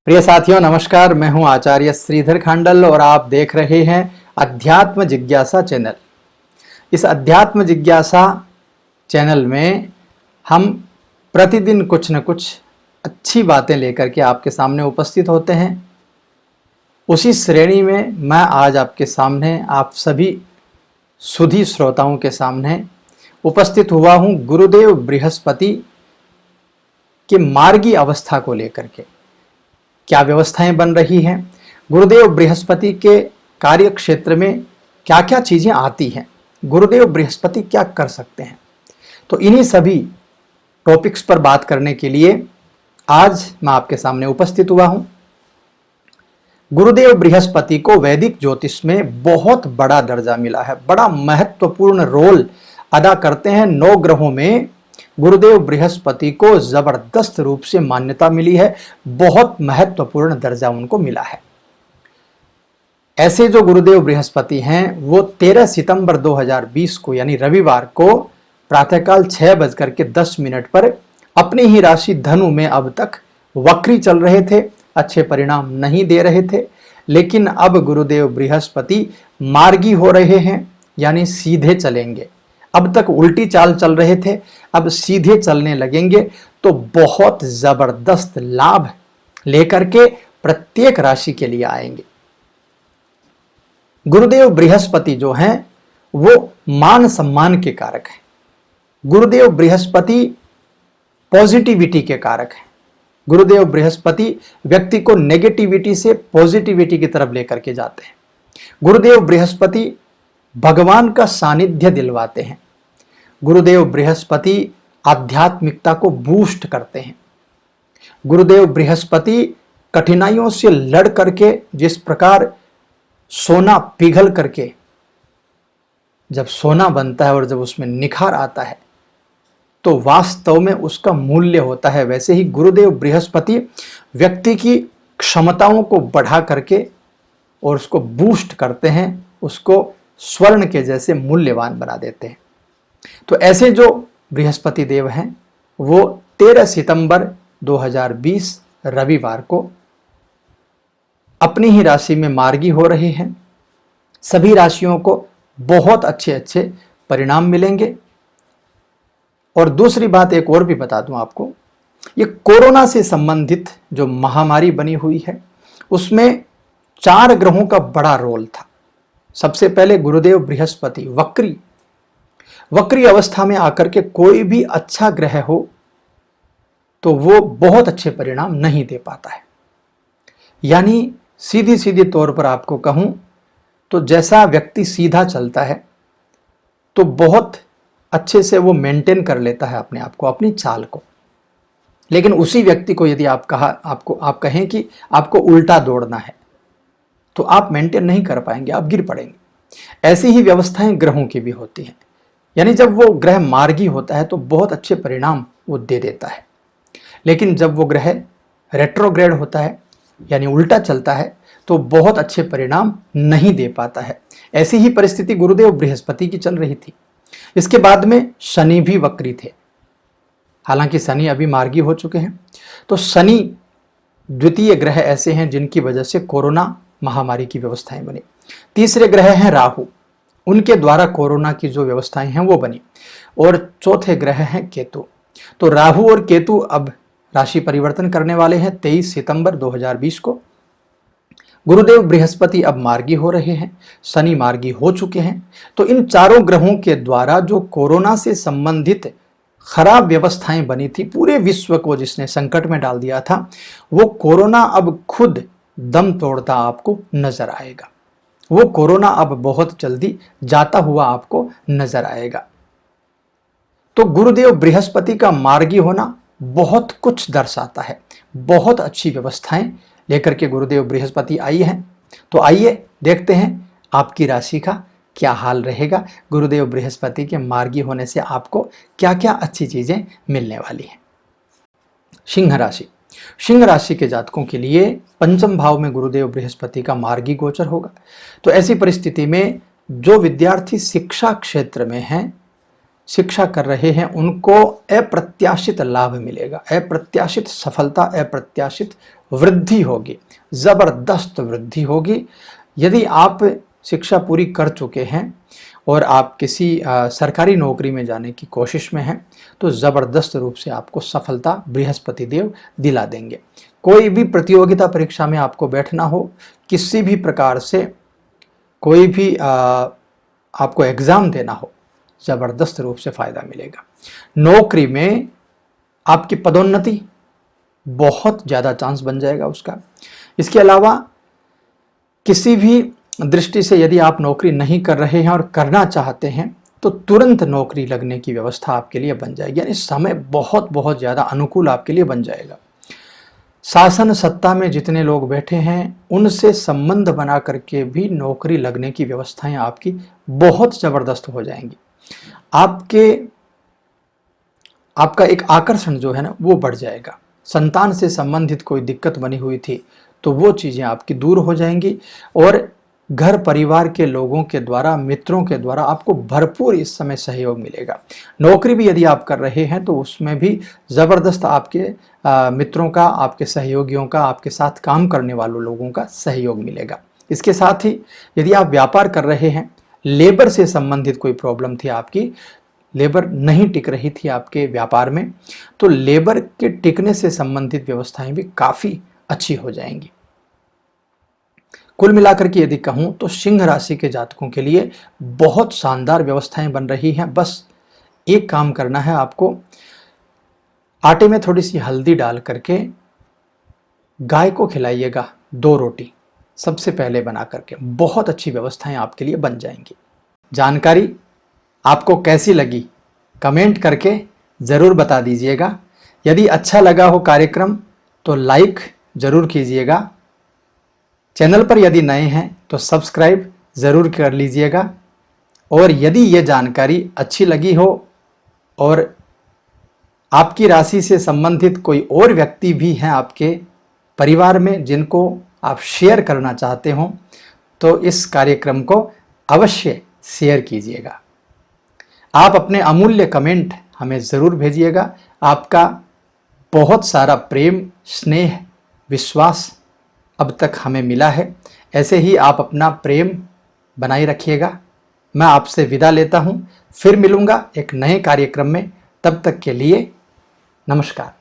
प्रिय साथियों नमस्कार। मैं हूं आचार्य श्रीधर खांडल और आप देख रहे हैं अध्यात्म जिज्ञासा चैनल। इस अध्यात्म जिज्ञासा चैनल में हम प्रतिदिन कुछ न कुछ अच्छी बातें लेकर के आपके सामने उपस्थित होते हैं। उसी श्रेणी में मैं आज आपके सामने, आप सभी सुधी श्रोताओं के सामने उपस्थित हुआ हूं गुरुदेव बृहस्पति के मार्गी अवस्था को लेकर के। क्या व्यवस्थाएं बन रही हैं, गुरुदेव बृहस्पति के कार्य क्षेत्र में क्या क्या चीजें आती हैं, गुरुदेव बृहस्पति क्या कर सकते हैं, तो इन्हीं सभी टॉपिक्स पर बात करने के लिए आज मैं आपके सामने उपस्थित हुआ हूं। गुरुदेव बृहस्पति को वैदिक ज्योतिष में बहुत बड़ा दर्जा मिला है, बड़ा महत्वपूर्ण रोल अदा करते हैं। 9 ग्रहों में गुरुदेव बृहस्पति को जबरदस्त रूप से मान्यता मिली है, बहुत महत्वपूर्ण दर्जा उनको मिला है। ऐसे जो गुरुदेव बृहस्पति हैं वो 13 सितंबर 2020 को यानी रविवार को प्रातःकाल 6:10 पर अपनी ही राशि धनु में अब तक वक्री चल रहे थे, अच्छे परिणाम नहीं दे रहे थे। लेकिन अब गुरुदेव बृहस्पति मार्गी हो रहे हैं, यानी सीधे चलेंगे। अब तक उल्टी चाल चल रहे थे, अब सीधे चलने लगेंगे, तो बहुत जबरदस्त लाभ लेकर के प्रत्येक राशि के लिए आएंगे। गुरुदेव बृहस्पति जो हैं वो मान सम्मान के कारक हैं। गुरुदेव बृहस्पति पॉजिटिविटी के कारक हैं। गुरुदेव बृहस्पति व्यक्ति को नेगेटिविटी से पॉजिटिविटी की तरफ लेकर के जाते हैं। गुरुदेव बृहस्पति भगवान का सानिध्य दिलवाते हैं। गुरुदेव बृहस्पति आध्यात्मिकता को बूस्ट करते हैं। गुरुदेव बृहस्पति कठिनाइयों से लड़ करके, जिस प्रकार सोना पिघल करके जब सोना बनता है और जब उसमें निखार आता है तो वास्तव में उसका मूल्य होता है, वैसे ही गुरुदेव बृहस्पति व्यक्ति की क्षमताओं को बढ़ा करके और उसको बूस्ट करते हैं, उसको स्वर्ण के जैसे मूल्यवान बना देते हैं। तो ऐसे जो बृहस्पति देव हैं वो 13 सितंबर 2020 रविवार को अपनी ही राशि में मार्गी हो रहे हैं। सभी राशियों को बहुत अच्छे अच्छे परिणाम मिलेंगे। और दूसरी बात एक और भी बता दूं आपको, ये कोरोना से संबंधित जो महामारी बनी हुई है उसमें 4 ग्रहों का बड़ा रोल था। सबसे पहले गुरुदेव बृहस्पति वक्री अवस्था में आकर के कोई भी अच्छा ग्रह हो तो वो बहुत अच्छे परिणाम नहीं दे पाता है। यानी सीधी सीधी तौर पर आपको कहूं तो जैसा व्यक्ति सीधा चलता है तो बहुत अच्छे से वो मेंटेन कर लेता है अपने आप को, अपनी चाल को। लेकिन उसी व्यक्ति को यदि आप कहें कि आपको उल्टा दौड़ना है तो आप मेंटेन नहीं कर पाएंगे, आप गिर पड़ेंगे। ऐसी ही व्यवस्थाएं ग्रहों की भी होती हैं। यानी जब वो ग्रह मार्गी होता है तो बहुत अच्छे परिणाम वो दे देता है, लेकिन जब वो ग्रह रेट्रोग्रेड होता है यानी उल्टा चलता है तो बहुत अच्छे परिणाम नहीं दे पाता है। ऐसी ही परिस्थिति गुरुदेव बृहस्पति की चल रही थी। इसके बाद में शनि भी वक्री थे। हालांकि शनि अभी मार्गी हो चुके हैं। तो शनि द्वितीय ग्रह ऐसे हैं जिनकी वजह से कोरोना महामारी की व्यवस्थाएं बनी। तीसरे ग्रह हैं राहु, उनके द्वारा कोरोना की जो व्यवस्थाएं हैं वो बनी। और चौथे ग्रह हैं केतु। तो राहु और केतु अब राशि परिवर्तन करने वाले हैं 23 सितंबर 2020 को। गुरुदेव बृहस्पति अब मार्गी हो रहे हैं, शनि मार्गी हो चुके हैं। तो इन चारों ग्रहों के द्वारा जो कोरोना से संबंधित खराब व्यवस्थाएं बनी थी, पूरे विश्व को जिसने संकट में डाल दिया था, वो कोरोना अब खुद दम तोड़ता आपको नजर आएगा। वो कोरोना अब बहुत जल्दी जाता हुआ आपको नजर आएगा। तो गुरुदेव बृहस्पति का मार्गी होना बहुत कुछ दर्शाता है। बहुत अच्छी व्यवस्थाएं लेकर के गुरुदेव बृहस्पति आई हैं। तो आइए देखते हैं आपकी राशि का क्या हाल रहेगा। गुरुदेव बृहस्पति के मार्गी होने से आपको क्या क्या अच्छी चीजें मिलने वाली हैं। सिंह राशि। सिंह राशि के जातकों के लिए पंचम भाव में गुरुदेव बृहस्पति का मार्गी गोचर होगा। तो ऐसी परिस्थिति में जो विद्यार्थी शिक्षा क्षेत्र में हैं, शिक्षा कर रहे हैं उनको अप्रत्याशित लाभ मिलेगा, अप्रत्याशित सफलता, अप्रत्याशित वृद्धि होगी, ज़बरदस्त वृद्धि होगी। यदि आप शिक्षा पूरी कर चुके हैं और आप किसी सरकारी नौकरी में जाने की कोशिश में हैं तो ज़बरदस्त रूप से आपको सफलता बृहस्पति देव दिला देंगे। कोई भी प्रतियोगिता परीक्षा में आपको बैठना हो, किसी भी प्रकार से कोई भी आपको एग्ज़ाम देना हो, ज़बरदस्त रूप से फ़ायदा मिलेगा। नौकरी में आपकी पदोन्नति बहुत ज़्यादा चांस बन जाएगा उसका। इसके अलावा किसी भी दृष्टि से यदि आप नौकरी नहीं कर रहे हैं और करना चाहते हैं तो तुरंत नौकरी लगने की व्यवस्था आपके लिए बन जाएगी, यानी समय बहुत बहुत ज़्यादा अनुकूल आपके लिए बन जाएगा। शासन सत्ता में जितने लोग बैठे हैं उनसे संबंध बना करके भी नौकरी लगने की व्यवस्थाएं आपकी बहुत ज़बरदस्त हो जाएंगी। आपका एक आकर्षण जो है ना वो बढ़ जाएगा। संतान से संबंधित कोई दिक्कत बनी हुई थी तो वो चीज़ें आपकी दूर हो जाएंगी और घर परिवार के लोगों के द्वारा, मित्रों के द्वारा आपको भरपूर इस समय सहयोग मिलेगा। नौकरी भी यदि आप कर रहे हैं तो उसमें भी ज़बरदस्त आपके मित्रों का, आपके सहयोगियों का, आपके साथ काम करने वालों लोगों का सहयोग मिलेगा। इसके साथ ही यदि आप व्यापार कर रहे हैं, लेबर से संबंधित कोई प्रॉब्लम थी आपकी, लेबर नहीं टिक रही थी आपके व्यापार में, तो लेबर के टिकने से संबंधित व्यवस्थाएं भी काफ़ी अच्छी हो जाएंगी। कुल मिलाकर के यदि कहूँ तो सिंह राशि के जातकों के लिए बहुत शानदार व्यवस्थाएं बन रही हैं। बस एक काम करना है आपको, आटे में थोड़ी सी हल्दी डाल करके गाय को खिलाइएगा 2 रोटी सबसे पहले बना करके, बहुत अच्छी व्यवस्थाएं आपके लिए बन जाएंगी। जानकारी आपको कैसी लगी कमेंट करके ज़रूर बता दीजिएगा। यदि अच्छा लगा हो कार्यक्रम तो लाइक ज़रूर कीजिएगा। चैनल पर यदि नए हैं तो सब्सक्राइब ज़रूर कर लीजिएगा। और यदि ये जानकारी अच्छी लगी हो और आपकी राशि से संबंधित कोई और व्यक्ति भी हैं आपके परिवार में जिनको आप शेयर करना चाहते हो तो इस कार्यक्रम को अवश्य शेयर कीजिएगा। आप अपने अमूल्य कमेंट हमें ज़रूर भेजिएगा। आपका बहुत सारा प्रेम, स्नेह, विश्वास अब तक हमें मिला है। ऐसे ही आप अपना प्रेम बनाए रखिएगा। मैं आपसे विदा लेता हूँ, फिर मिलूँगा एक नए कार्यक्रम में। तब तक के लिए नमस्कार।